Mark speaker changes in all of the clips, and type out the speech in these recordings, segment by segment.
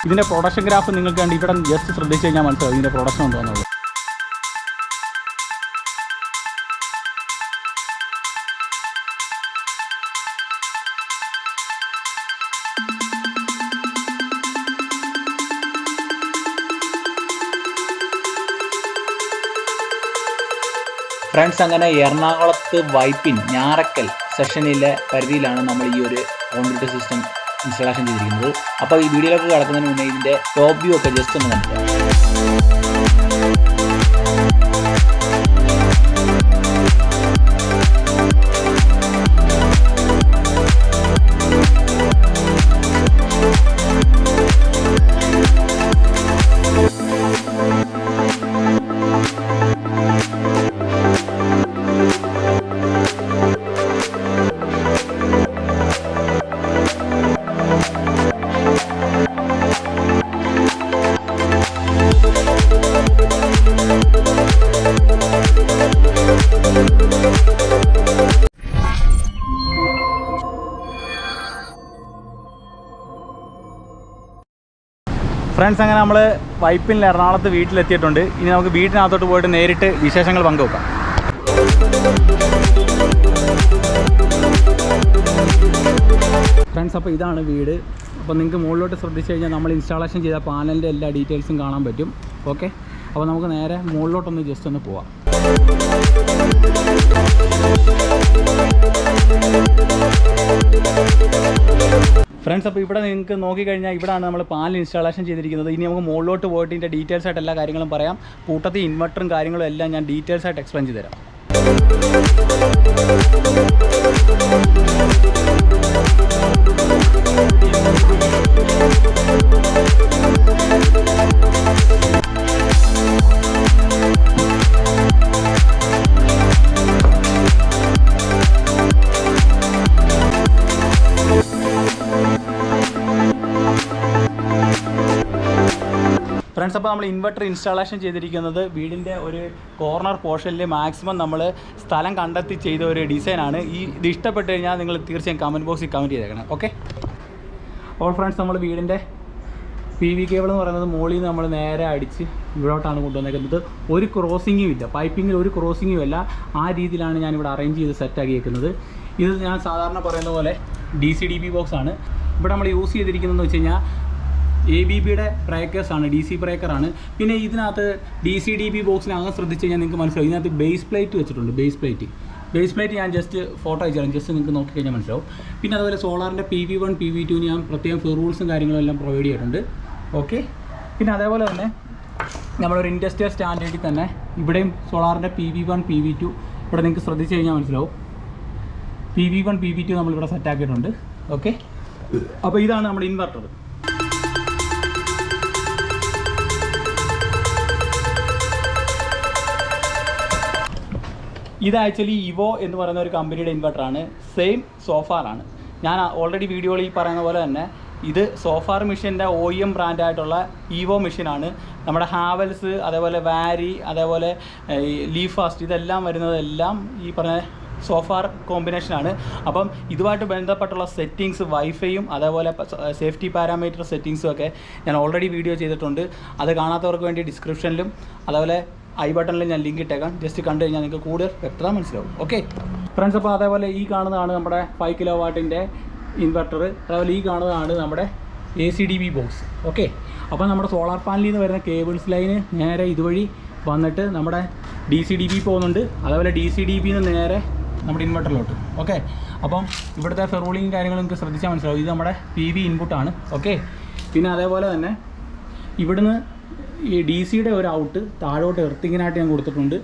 Speaker 1: ഇതിൻ്റെ production graph നിങ്ങൾക്ക് കണ്ട് ഇവിടെ ജസ്റ്റ് ശ്രദ്ധിച്ച് കഴിഞ്ഞാൽ മനസ്സിലാവും ഇതിൻ്റെ പ്രൊഡക്ഷൻ എന്താണെന്നുള്ളത്.
Speaker 2: ഫ്രണ്ട്സ്, അങ്ങനെ എറണാകുളത്ത് വൈപ്പിൻ ഞാറക്കൽ സെഷനിലെ പരിധിയിലാണ് നമ്മൾ ഈ ഒരു ഓൺഗ്രിഡ് സിസ്റ്റം ഇൻസ്റ്റാളേഷൻ ചെയ്തിരിക്കുന്നത്. അപ്പോൾ ഈ വീഡിയോയിലേക്ക് കിടക്കുന്നതിന് മുന്നേ ഇതിൻ്റെ ടോപ്പ് വ്യൂ ഒക്കെ ജസ്റ്റ് ഒന്ന് കണ്ടു.
Speaker 1: ഫ്രണ്ട്സ്, അങ്ങനെ നമ്മൾ വൈപ്പിനിൽ എറണാകുളത്ത് വീട്ടിലെത്തിയിട്ടുണ്ട്. ഇനി നമുക്ക് വീട്ടിനകത്തോട്ട് പോയിട്ട് നേരിട്ട് വിശേഷങ്ങൾ പങ്കുവെക്കാം. ഫ്രണ്ട്സ്, അപ്പോൾ ഇതാണ് വീട്. അപ്പോൾ നിങ്ങൾക്ക് മുകളിലോട്ട് ശ്രദ്ധിച്ച് കഴിഞ്ഞാൽ നമ്മൾ ഇൻസ്റ്റാളേഷൻ ചെയ്ത പാനലിൻ്റെ എല്ലാ ഡീറ്റെയിൽസും കാണാൻ പറ്റും. ഓക്കെ, അപ്പോൾ നമുക്ക് നേരെ മുകളിലോട്ടൊന്ന് ജസ്റ്റ് ഒന്ന് പോവാം. ഫ്രണ്ട്സ്, അപ്പോൾ ഇവിടെ നിങ്ങൾക്ക് നോക്കിക്കഴിഞ്ഞാൽ ഇവിടെയാണ് നമ്മൾ പാനൽ ഇൻസ്റ്റാളേഷൻ ചെയ്തിരിക്കുന്നത്. ഇനി നമുക്ക് മുകളിലോട്ട് പോയിട്ട് ഇതിൻ്റെ ഡീറ്റെയിൽസ് ആയിട്ട് എല്ലാ കാര്യങ്ങളും പറയാം. കൂട്ടത്തിൽ ഇൻവെർട്ടറും കാര്യങ്ങളും എല്ലാം ഞാൻ ഡീറ്റെയിൽസ് ആയിട്ട് എക്സ്പ്ലെയിൻ ചെയ്ത് തരാം. ഫ്രണ്ട്സ്, അപ്പോൾ നമ്മൾ ഇൻവെർട്ടർ ഇൻസ്റ്റാളേഷൻ ചെയ്തിരിക്കുന്നത് വീടിൻ്റെ ഒരു കോർണർ പോർഷനിൽ മാക്സിമം നമ്മൾ സ്ഥലം കണ്ടെത്തി ചെയ്ത ഒരു ഡിസൈനാണ്. ഇത് ഇഷ്ടപ്പെട്ട് കഴിഞ്ഞാൽ നിങ്ങൾ തീർച്ചയായും കമൻറ്റ് ബോക്സിൽ കമൻറ്റ് ചെയ്തേക്കണം. ഓക്കെ, അപ്പോൾ ഫ്രണ്ട്സ്, നമ്മൾ വീടിൻ്റെ PV കേബിൾ എന്ന് പറയുന്നത് മുകളിൽ നിന്ന് നമ്മൾ നേരെ അടിച്ച് ഇവിടോട്ടാണ് കൊണ്ടുവന്നേക്കുന്നത്. ഒരു ക്രോസിങ്ങും ഇല്ല, പൈപ്പിങ്ങിൽ ഒരു ക്രോസിങ്ങും ഇല്ല. ആ രീതിയിലാണ് ഞാനിവിടെ അറേഞ്ച് ചെയ്ത് സെറ്റാക്കിയേക്കുന്നത്. ഇത് ഞാൻ സാധാരണ പറയുന്ന പോലെ DCDB ബോക്സാണ്. ഇവിടെ നമ്മൾ യൂസ് ചെയ്തിരിക്കുന്നതെന്ന് വെച്ച് കഴിഞ്ഞാൽ ABBയുടെ ബ്രേക്കേഴ്സാണ്, DC ബ്രേക്കറാണ്. പിന്നെ ഇതിനകത്ത് DCDB ബോക്സിനകം ശ്രദ്ധിച്ച് കഴിഞ്ഞാൽ നിങ്ങൾക്ക് മനസ്സിലാവും, ഇതിനകത്ത് ബേസ് പ്ലേറ്റ് വെച്ചിട്ടുണ്ട്. ബേസ് പ്ലേറ്റ് ഞാൻ ജസ്റ്റ് ഫോട്ടോ അയച്ചു ജസ്റ്റ് നിങ്ങൾക്ക് നോക്കിക്കഴിഞ്ഞാൽ മനസ്സിലാവും. പിന്നെ അതുപോലെ സോളാറിൻ്റെ PV1 PV2 ഞാൻ പ്രത്യേകം റൂൾസും കാര്യങ്ങളും എല്ലാം പ്രൊവൈഡ് ചെയ്തിട്ടുണ്ട്. ഓക്കെ, പിന്നെ അതേപോലെ തന്നെ നമ്മളൊരു ഇൻഡസ്ട്രിയൽ സ്റ്റാൻഡേർഡിൽ തന്നെ ഇവിടെയും സോളാറിൻ്റെ PV1 PV2 ഇവിടെ നിങ്ങൾക്ക് ശ്രദ്ധിച്ച് കഴിഞ്ഞാൽ മനസ്സിലാവും. PV1 PV2 നമ്മളിവിടെ സെറ്റാക്കിയിട്ടുണ്ട്. ഓക്കെ, അപ്പോൾ ഇതാണ് നമ്മുടെ ഇൻവെർട്ടർ. ഇത് ആക്ച്വലി ഇവോ എന്ന് പറയുന്ന ഒരു കമ്പനിയുടെ ഇൻവെർട്ടറാണ്. സെയിം സോഫാറാണ്. ഞാൻ ഓൾറെഡി വീഡിയോയിൽ പറയുന്ന പോലെ തന്നെ ഇത് സോഫാർ മെഷീൻ്റെ OEM ബ്രാൻഡായിട്ടുള്ള ഇവോ മെഷീനാണ്. നമ്മുടെ ഹാവൽസ്, അതേപോലെ വാരി, അതേപോലെ ലീഫാസ്റ്റ് ഇതെല്ലാം വരുന്നതെല്ലാം ഈ പറഞ്ഞ സോഫാർ കോമ്പിനേഷനാണ്. അപ്പം ഇതുമായിട്ട് ബന്ധപ്പെട്ടുള്ള സെറ്റിങ്സ്, വൈഫൈയും അതേപോലെ സേഫ്റ്റി പാരാമീറ്റർ സെറ്റിങ്സും ഒക്കെ ഞാൻ ഓൾറെഡി വീഡിയോ ചെയ്തിട്ടുണ്ട്. അത് കാണാത്തവർക്ക് വേണ്ടി ഡിസ്ക്രിപ്ഷനിലും അതേപോലെ ഐ ബട്ടണിൽ ഞാൻ ലിങ്ക് ഇട്ടേക്കാം. ജസ്റ്റ് കണ്ടു കഴിഞ്ഞാൽ നിങ്ങൾക്ക് കൂടുതൽ വ്യക്തത മനസ്സിലാവും. ഓക്കെ ഫ്രണ്ട്സ്, അപ്പോൾ അതേപോലെ ഈ കാണുന്നതാണ് നമ്മുടെ 5 കിലോവാട്ടിൻ്റെ ഇൻവെർട്ടർ. അതേപോലെ ഈ കാണുന്നതാണ് നമ്മുടെ ACDB ബോക്സ്. ഓക്കെ, അപ്പോൾ നമ്മുടെ സോളാർ പാനലിൽ നിന്ന് വരുന്ന കേബിൾസ് ലൈന് നേരെ ഇതുവഴി വന്നിട്ട് നമ്മുടെ DCDB പോകുന്നുണ്ട്. അതേപോലെ DCDBന്ന് നേരെ നമ്മുടെ ഇൻവെർട്ടറിലോട്ട്. ഓക്കെ, അപ്പം ഇവിടുത്തെ ഫെറൂളിങ് കാര്യങ്ങൾ നിങ്ങൾക്ക് ശ്രദ്ധിച്ചാൽ മനസ്സിലാവും. ഇത് നമ്മുടെ PV ഇൻപുട്ടാണ്. ഓക്കെ, പിന്നെ അതേപോലെ തന്നെ ഇവിടുന്ന് ഈ DCയുടെ ഒരു ഔട്ട് താഴോട്ട് എർത്തിങ്ങിനായിട്ട് ഞാൻ കൊടുത്തിട്ടുണ്ട്.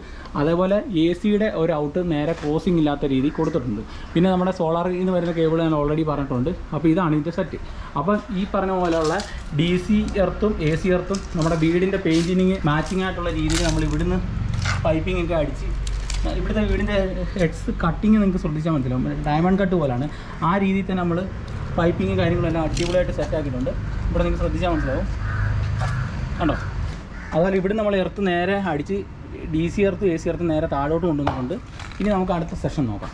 Speaker 1: അതേപോലെ AC-യുടെ ഒരു ഔട്ട് നേരെ ക്രോസിംഗ് ഇല്ലാത്ത രീതി കൊടുത്തിട്ടുണ്ട്. പിന്നെ നമ്മുടെ സോളാറിൽ നിന്ന് വരുന്ന കേബിൾ ഞാൻ ഓൾറെഡി പറഞ്ഞിട്ടുണ്ട്. അപ്പോൾ ഇതാണ് ഇതിൻ്റെ സെറ്റ്. അപ്പം ഈ പറഞ്ഞ പോലെയുള്ള DC എർത്തും AC എർത്തും നമ്മുടെ വീടിൻ്റെ പെയിൻറ്റിങ് മാച്ചിങ് ആയിട്ടുള്ള രീതിയിൽ നമ്മൾ ഇവിടുന്ന് പൈപ്പിംഗ് ഒക്കെ അടിച്ച് ഇവിടുത്തെ വീടിൻ്റെ ഹെഡ്സ് കട്ടിങ് നിങ്ങൾക്ക് ശ്രദ്ധിച്ചാൽ മനസ്സിലാവും. ഡയമണ്ട് കട്ട് പോലെയാണ്. ആ രീതിയിൽ തന്നെ നമ്മൾ പൈപ്പിങ് കാര്യങ്ങളെല്ലാം അടിപൊളിയായിട്ട് സെറ്റാക്കിയിട്ടുണ്ട്. ഇവിടെ നിങ്ങൾക്ക് ശ്രദ്ധിച്ചാൽ മനസ്സിലാവും. കണ്ടോ? അതുപോലെ ഇവിടെ നമ്മൾ എർത്ത് നേരെ അടിച്ച് DC എർത്ത് AC എർത്ത് നേരെ താഴോട്ട് കൊണ്ടുവന്നിട്ടുണ്ട്. ഇനി നമുക്ക് അടുത്ത സെഷൻ നോക്കാം.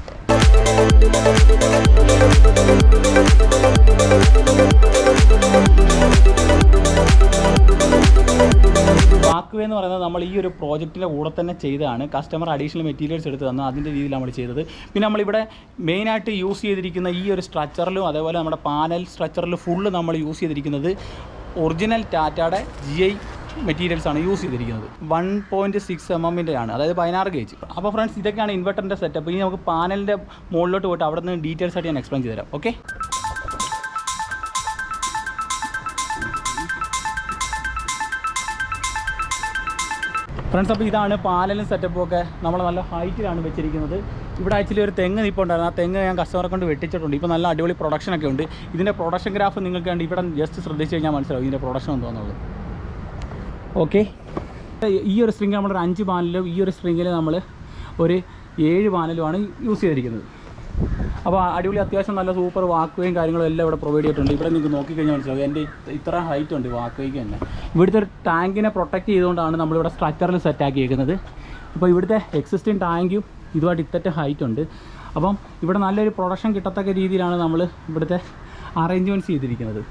Speaker 1: വാക്വേ എന്ന് പറയുന്നത് നമ്മൾ ഈ ഒരു പ്രോജക്റ്റിൻ്റെ കൂടെ തന്നെ ചെയ്തതാണ്. കസ്റ്റമർ അഡീഷണൽ മെറ്റീരിയൽസ് എടുത്ത് തന്നു, അതിൻ്റെ രീതിയിൽ നമ്മൾ ചെയ്തത്. പിന്നെ നമ്മളിവിടെ മെയിനായിട്ട് യൂസ് ചെയ്തിരിക്കുന്ന ഈ ഒരു സ്ട്രക്ചറിലും അതേപോലെ നമ്മുടെ പാനൽ സ്ട്രക്ചറിലും ഫുള്ള് നമ്മൾ യൂസ് ചെയ്തിരിക്കുന്നത് ഒറിജിനൽ ടാറ്റയുടെ GI മെറ്റീരിയൽസ് ആണ് യൂസ് ചെയ്തിരിക്കുന്നത്. 1.6 mm ആണ്, അതായത് 16 ഗേജ്. അപ്പോൾ ഫ്രണ്ട്സ്, ഇതൊക്കെയാണ് ഇൻവെർട്ടറിൻ്റെ സെറ്റപ്പ്. ഇനി നമുക്ക് പാനലിൻ്റെ മുകളിലോട്ട് പോയിട്ട് അവിടെ നിന്ന് ഡീറ്റെയിൽസ് ആയിട്ട് ഞാൻ എക്സ്പ്ലെയിൻ ചെയ്തുതരാം. ഓക്കെ ഫ്രണ്ട്സ്, അപ്പോൾ ഇതാണ് പാനലും സെറ്റപ്പും ഒക്കെ നമ്മൾ നല്ല ഹൈറ്റിലാണ് വെച്ചിരിക്കുന്നത്. ഇവിടെ ആക്ച്വലി ഒരു തെങ്ങ് നിൽപ്പുണ്ടായിരുന്നു, ആ തെങ്ങ് ഞാൻ കസ്റ്റമറെ കൊണ്ട് വെട്ടിച്ചിട്ടുണ്ട്. ഇപ്പോൾ നല്ല അടിപൊളി പ്രൊഡക്ഷനൊക്കെ ഉണ്ട്. ഇതിൻ്റെ പ്രൊഡക്ഷൻ ഗ്രാഫ് നിങ്ങൾക്ക് കണ്ട് ഇവിടെ ജസ്റ്റ് ശ്രദ്ധിച്ച് കഴിഞ്ഞാൽ മനസ്സിലാവും ഇതിൻ്റെ പ്രൊഡക്ഷൻ എന്താണെന്നുള്ളത്. ഓക്കെ, ഈ ഒരു സ്ട്രിങ് നമ്മളൊരു 5 പാനലും ഈ ഒരു സ്ട്രിങ്ങിൽ നമ്മൾ ഒരു 7 പാനലുമാണ് യൂസ് ചെയ്തിരിക്കുന്നത്. അപ്പോൾ അടിപൊളി അത്യാവശ്യം നല്ല സൂപ്പർ വാക്വേയും കാര്യങ്ങളും എല്ലാം ഇവിടെ പ്രൊവൈഡ് ചെയ്തിട്ടുണ്ട്. ഇവിടെ നിങ്ങൾക്ക് നോക്കിക്കഴിഞ്ഞാൽ മനസ്സിലാവും എൻ്റെ ഇത്ര ഹൈറ്റ് ഉണ്ട് വാക്വേക്ക് തന്നെ. ഇവിടുത്തെ ഒരു ടാങ്കിനെ പ്രൊട്ടക്റ്റ് ചെയ്തുകൊണ്ടാണ് നമ്മളിവിടെ സ്ട്രക്ചറിൽ സെറ്റാക്കിയിരിക്കുന്നത്. ഇപ്പോൾ ഇവിടുത്തെ എക്സിസ്റ്റിംഗ് ടാങ്കും ഇതുമായിട്ട് ഇത്തരം ഹൈറ്റ് ഉണ്ട്. അപ്പം ഇവിടെ നല്ലൊരു പ്രൊഡക്ഷൻ കിട്ടത്തക്ക രീതിയിലാണ് നമ്മൾ ഇവിടുത്തെ അറേഞ്ച്മെൻറ്റ്സ് ചെയ്തിരിക്കുന്നത്.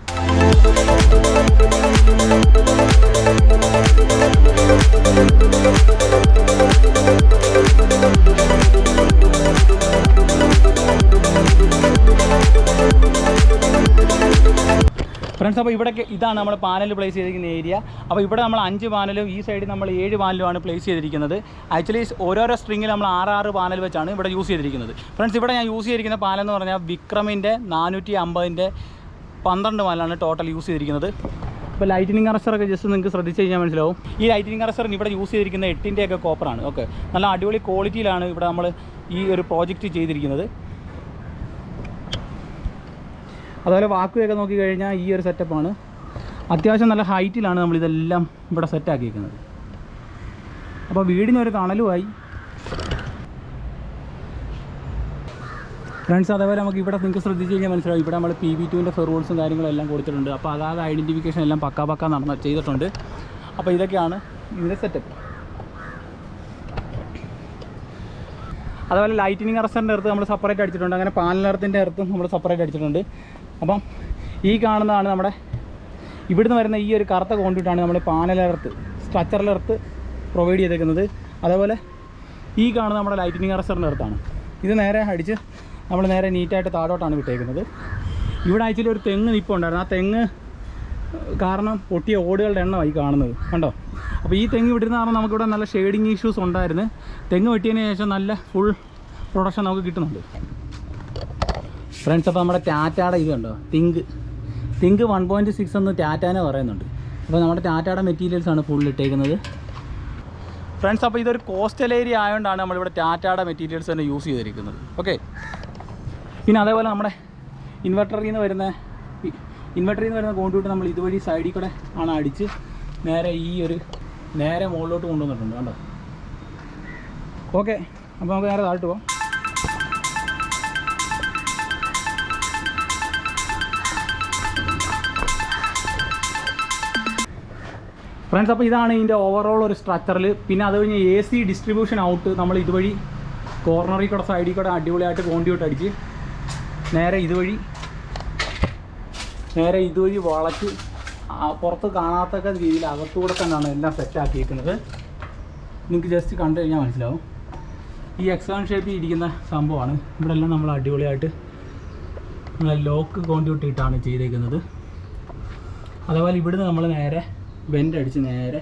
Speaker 1: ഫ്രണ്ട്സ്, അപ്പോൾ ഇവിടെ ഇതാണ് നമ്മൾ പാനൽ പ്ലേസ് ചെയ്തിരിക്കുന്ന ഏരിയ. അപ്പോൾ ഇവിടെ നമ്മൾ 5 പാനലും ഈ സൈഡിൽ നമ്മൾ 7 പാനലുമാണ് പ്ലേസ് ചെയ്തിരിക്കുന്നത്. ആക്ച്വലി ഓരോരോ സ്ട്രിങ്ങിൽ നമ്മൾ 6 പാനൽ വെച്ചാണ് ഇവിടെ യൂസ് ചെയ്തിരിക്കുന്നത്. ഫ്രണ്ട്സ്, ഇവിടെ ഞാൻ യൂസ് ചെയ്തിരിക്കുന്ന പാനൽ എന്ന് പറഞ്ഞാൽ വിക്രമിൻ്റെ 450ൻ്റെ 12 പാനലാണ് ടോട്ടൽ യൂസ് ചെയ്തിരിക്കുന്നത്. ഇപ്പോൾ ലൈറ്റിനിങ് അറസ്റ്ററൊക്കെ ജസ്റ്റ് നിങ്ങൾക്ക് ശ്രദ്ധിച്ച് കഴിഞ്ഞാൽ മനസ്സിലാവും. ഈ ലൈറ്റിനിങ് അറസ്റ്ററിന് ഇവിടെ യൂസ് ചെയ്തിരിക്കുന്ന 8ൻ്റെ കോപ്പറാണ്. ഓക്കെ, നല്ല അടിപൊളി ക്വാളിറ്റിയിലാണ് ഇവിടെ നമ്മൾ ഈ ഒരു പ്രോജക്റ്റ് ചെയ്തിരിക്കുന്നത്. അതുപോലെ വാക്കുവൊക്കെ നോക്കിക്കഴിഞ്ഞാൽ ഈ ഒരു സെറ്റപ്പാണ്. അത്യാവശ്യം നല്ല ഹൈറ്റിലാണ് നമ്മളിതെല്ലാം ഇവിടെ സെറ്റാക്കിയിരിക്കുന്നത്. അപ്പോൾ വീടിനൊരു തണലുമായി. ഫ്രണ്ട്സ്, അതേപോലെ നമുക്ക് ഇവിടെ നിങ്ങൾക്ക് ശ്രദ്ധിച്ച് കഴിഞ്ഞാൽ മനസ്സിലാവും. ഇവിടെ നമ്മൾ PB2ൻ്റെ ഫെറൂൾസും കാര്യങ്ങളും എല്ലാം കൊടുത്തിട്ടുണ്ട്. അപ്പോൾ അതായത് ഐഡൻറ്റിഫിക്കേഷൻ എല്ലാം പക്കാ ചെയ്തിട്ടുണ്ട്. അപ്പോൾ ഇതൊക്കെയാണ് ഇതിൻ്റെ സെറ്റപ്പ്. അതുപോലെ ലൈറ്റിനിങ് അറസ്റ്ററിൻ്റെ അടുത്ത് നമ്മൾ സെപ്പറേറ്റ് അടിച്ചിട്ടുണ്ട്. അങ്ങനെ പാനലർത്തിൻ്റെ അടുത്തും നമ്മൾ സെപ്പറേറ്റ് അടിച്ചിട്ടുണ്ട്. അപ്പം ഈ കാണുന്നതാണ് നമ്മുടെ ഇവിടുന്ന് വരുന്ന ഈ ഒരു കറുത്ത കോണ്ടിട്ടാണ് നമ്മൾ പാനലർത്ത് സ്ട്രക്ചറിലർത്ത് പ്രൊവൈഡ് ചെയ്തേക്കുന്നത്. അതേപോലെ ഈ കാണുന്ന നമ്മുടെ ലൈറ്റിനിങ് അറസ്റ്ററിൻ്റെ അടുത്താണ്. ഇത് നേരെ അടിച്ച് നമ്മൾ നേരെ നീറ്റായിട്ട് താഴോട്ടാണ് വിട്ടേക്കുന്നത്. ഇവിടെ ആക്ച്വലി ഒരു തെങ്ങ് നിൽപ്പുണ്ടായിരുന്നു. ആ തെങ്ങ് കാരണം പൊട്ടിയ ഓടുകളുടെ എണ്ണമായി കാണുന്നത് കണ്ടോ. അപ്പോൾ ഈ തെങ്ങ് വിട്ടിരുന്ന കാരണം നമുക്കിവിടെ നല്ല ഷെയ്ഡിങ് ഇഷ്യൂസ് ഉണ്ടായിരുന്നു. തെങ്ങ് വെട്ടിയതിന് ശേഷം നല്ല ഫുൾ പ്രൊഡക്ഷൻ നമുക്ക് കിട്ടുന്നുണ്ട്. ഫ്രണ്ട്സ്, അപ്പോൾ നമ്മുടെ ടാറ്റയുടെ ഇത് കണ്ടോ, തിങ്ക് 1.6 എന്ന് ടാറ്റാനെ പറയുന്നുണ്ട്. അപ്പോൾ നമ്മുടെ ടാറ്റയുടെ മെറ്റീരിയൽസാണ് ഫുൾ ഇട്ടേക്കുന്നത്. ഫ്രണ്ട്സ്, അപ്പോൾ ഇതൊരു കോസ്റ്റൽ ഏരിയ ആയതുകൊണ്ടാണ് നമ്മളിവിടെ ടാറ്റയുടെ മെറ്റീരിയൽസ് തന്നെ യൂസ് ചെയ്തിരിക്കുന്നത്. ഓക്കെ, പിന്നെ അതേപോലെ നമ്മുടെ ഇൻവെർട്ടറിൽ നിന്ന് വരുന്ന കോൺട്യൂട്ട് നമ്മൾ ഇതുവഴി സൈഡിൽ കൂടെ ആണ് അടിച്ച് നേരെ മുകളിലോട്ട് കൊണ്ടുവന്നിട്ടുണ്ട് കണ്ടോ. ഓക്കെ, അപ്പോൾ നമുക്ക് നേരെ താഴ്ത്തു പോകാം. ഫ്രണ്ട്സ്, അപ്പോൾ ഇതാണ് ഇതിൻ്റെ ഓവറോൾ ഒരു സ്ട്രക്ചറിൽ. പിന്നെ അത് കഴിഞ്ഞ് AC ഡിസ്ട്രിബ്യൂഷൻ ഔട്ട് നമ്മൾ ഇതുവഴി കോർണറിൽ കൂടെ സൈഡിൽ കൂടെ അടിപൊളിയായിട്ട് കോണ്ടിയൂട്ട് അടിച്ച് നേരെ ഇതുവഴി വളച്ച് പുറത്ത് കാണാത്തക്ക രീതിയിൽ അകത്തൂടെ തന്നെയാണ് എല്ലാം സെറ്റാക്കിയിരിക്കുന്നത്. നിങ്ങൾക്ക് ജസ്റ്റ് കണ്ടു കഴിഞ്ഞാൽ മനസ്സിലാവും. ഈ എക്സാൻ ഷേപ്പിൽ ഇരിക്കുന്ന സംഭവമാണ്. ഇവിടെ എല്ലാം നമ്മൾ അടിപൊളിയായിട്ട് നമ്മൾ ലോക്ക് കോണ്ടിയൂട്ട് ഇട്ടാണ് ചെയ്തേക്കുന്നത്. അതേപോലെ ഇവിടുന്ന് നമ്മൾ നേരെ വെൻ്റ് അടിച്ച് നേരെ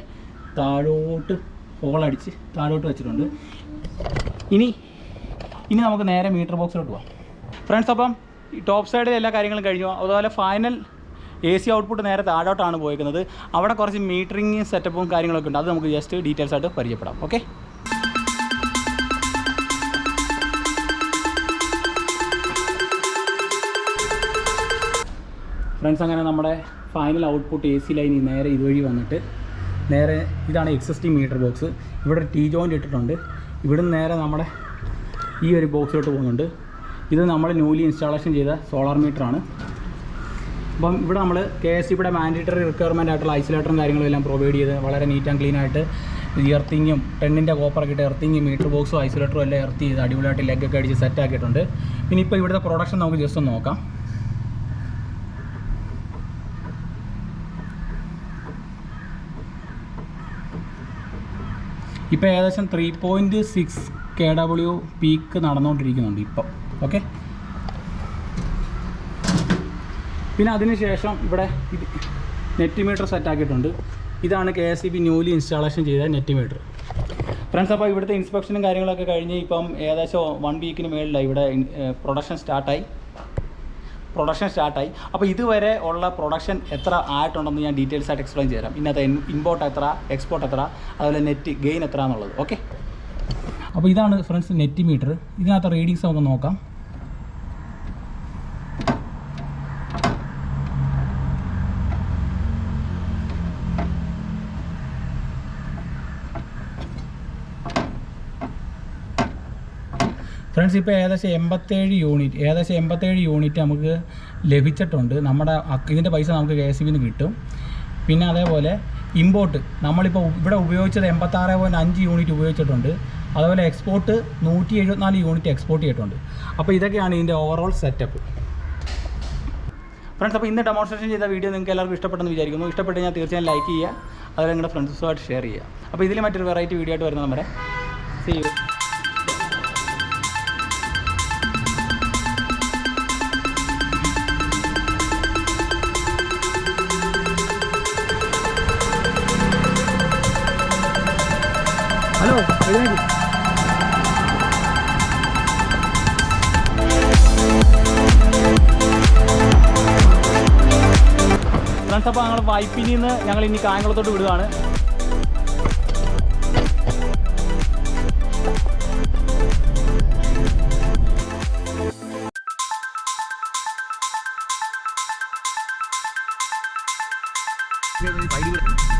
Speaker 1: താഴോട്ട് ഹോളടിച്ച് താഴോട്ട് വെച്ചിട്ടുണ്ട്. ഇനി നമുക്ക് നേരെ മീറ്റർ ബോക്സിലോട്ട് പോകാം. ഫ്രണ്ട്സ്, അപ്പം ഈ ടോപ്പ് സൈഡിൽ എല്ലാ കാര്യങ്ങളും കഴിഞ്ഞു. അതുപോലെ ഫൈനൽ AC ഔട്ട്പുട്ട് നേരെ താഴോട്ടാണ് പോയിരിക്കുന്നത്. അവിടെ കുറച്ച് മീറ്ററിങ് സെറ്റപ്പും കാര്യങ്ങളൊക്കെ ഉണ്ട്. അത് നമുക്ക് ജസ്റ്റ് ഡീറ്റെയിൽസ് ആയിട്ട് പരിചയപ്പെടാം. ഓക്കെ, ഫ്രണ്ട്സ്, അങ്ങനെ നമ്മുടെ ഫൈനൽ ഔട്ട്പുട്ട് AC ലൈനിൽ നേരെ ഇതുവഴി വന്നിട്ട് നേരെ ഇതാണ് എക്സിസ്റ്റിംഗ് മീറ്റർ ബോക്സ്. ഇവിടെ ഒരു T-ജോയിൻ്റ് ഇട്ടിട്ടുണ്ട്. ഇവിടുന്ന് നേരെ നമ്മുടെ ഈ ഒരു ബോക്സിലോട്ട് പോകുന്നുണ്ട്. ഇത് നമ്മൾ ന്യൂലി ഇൻസ്റ്റാളേഷൻ ചെയ്ത സോളാർ മീറ്ററാണ്. അപ്പം ഇവിടെ നമ്മൾ KSCBയുടെ മാൻഡേറ്ററി റിക്വയർമെൻ്റ് ആയിട്ടുള്ള ഐസൊലേറ്ററും കാര്യങ്ങളും എല്ലാം പ്രൊവൈഡ് ചെയ്ത് വളരെ നീറ്റ് ആൻഡ് ക്ലീൻ ആയിട്ട് എർത്തിങ്ങും 10-ന്റെ കോപ്പറൊക്കെ ഇട്ട് എർത്തിങ്ങും മീറ്റർ ബോക്സും ഐസൊലേറ്ററും എല്ലാം എർത്ത് ചെയ്ത് അടിപൊളിയായിട്ട് ലെഗൊക്കെ അടിച്ച് സെറ്റ് ആക്കിയിട്ടുണ്ട്. പിന്നെ ഇപ്പോൾ ഇവിടുത്തെ പ്രൊഡക്ഷൻ നമുക്ക് ജസ്റ്റ് ഒന്ന് നോക്കാം. ഇപ്പോൾ ഏകദേശം 3.6 kW പീക്ക് നടന്നുകൊണ്ടിരിക്കുന്നുണ്ട് ഇപ്പോൾ. ഓക്കെ, പിന്നെ അതിനുശേഷം ഇവിടെ ഇത് നെറ്റ് മീറ്റർ സെറ്റ് ആക്കിയിട്ടുണ്ട്. ഇതാണ് KSEB ന്യൂലി ഇൻസ്റ്റാളേഷൻ ചെയ്ത നെറ്റ് മീറ്റർ. ഫ്രണ്ട്സ്, അപ്പോൾ ഇവിടുത്തെ ഇൻസ്പെക്ഷനും കാര്യങ്ങളൊക്കെ കഴിഞ്ഞ് ഇപ്പം ഏകദേശം 1 വീക്കിന് മേളിലായി ഇവിടെ പ്രൊഡക്ഷൻ സ്റ്റാർട്ടായി. അപ്പോൾ ഇതുവരെ ഉള്ള പ്രൊഡക്ഷൻ എത്ര ആയിട്ടുണ്ടെന്ന് ഞാൻ ഡീറ്റെയിൽസ് ആയിട്ട് എക്സ്പ്ലെയിൻ ചെയ്യാം. ഇന്നത്തെ ഇമ്പോർട്ട് എത്ര, എക്സ്പോർട്ട് എത്ര, അതുപോലെ നെറ്റ് ഗെയിൻ എത്ര എന്നുള്ളത്. ഓക്കെ, അപ്പോൾ ഇതാണ് ഫ്രണ്ട്സ് നെറ്റ് മീറ്റർ. ഇതിനകത്ത് റീഡിങ്സ് നമുക്ക് നോക്കാം. ഫ്രണ്ട്സ്, ഇപ്പോൾ ഏകദേശം 87 യൂണിറ്റ് നമുക്ക് ലഭിച്ചിട്ടുണ്ട്. നമ്മുടെ ഇതിൻ്റെ പൈസ നമുക്ക് KSEB ന്ന് കിട്ടും. പിന്നെ അതേപോലെ ഇമ്പോർട്ട് നമ്മളിപ്പോൾ ഇവിടെ ഉപയോഗിച്ചത് 86.5 യൂണിറ്റ് ഉപയോഗിച്ചിട്ടുണ്ട്. അതുപോലെ എക്സ്പോർട്ട് 174 യൂണിറ്റ് എക്സ്പോർട്ട് ചെയ്തിട്ടുണ്ട്. അപ്പോൾ ഇതൊക്കെയാണ് ഇതിൻ്റെ ഓവറോൾ സെറ്റപ്പ്. ഫ്രണ്ട്സ്, അപ്പോൾ ഇന്ന് ഡെമോൺസ്ട്രേഷൻ ചെയ്ത വീഡിയോ നിങ്ങൾക്ക് എല്ലാവർക്കും ഇഷ്ടപ്പെട്ടെന്ന് വിചാരിക്കുന്നു. ഇഷ്ടപ്പെട്ട് ഞാൻ തീർച്ചയായും ലൈക്ക് ചെയ്യുക, അതുപോലെ നിങ്ങളുടെ ഫ്രണ്ട്സുമായിട്ട് ഷെയർ ചെയ്യുക. അപ്പോൾ ഇതിൽ മറ്റൊരു വെറൈറ്റി വീഡിയോ ആയിട്ട് വരുന്ന നമ്മുടെ സീ യു. ഹലോ, ഫ്രണ്ട്സ്, അപ്പോൾ ഞങ്ങൾ വൈപ്പിനിൽ നിന്ന് ഞങ്ങൾ ഇനി കായംകുളത്തോട്ട് വിടുകയാണ്.
Speaker 2: വൈദ്യുതി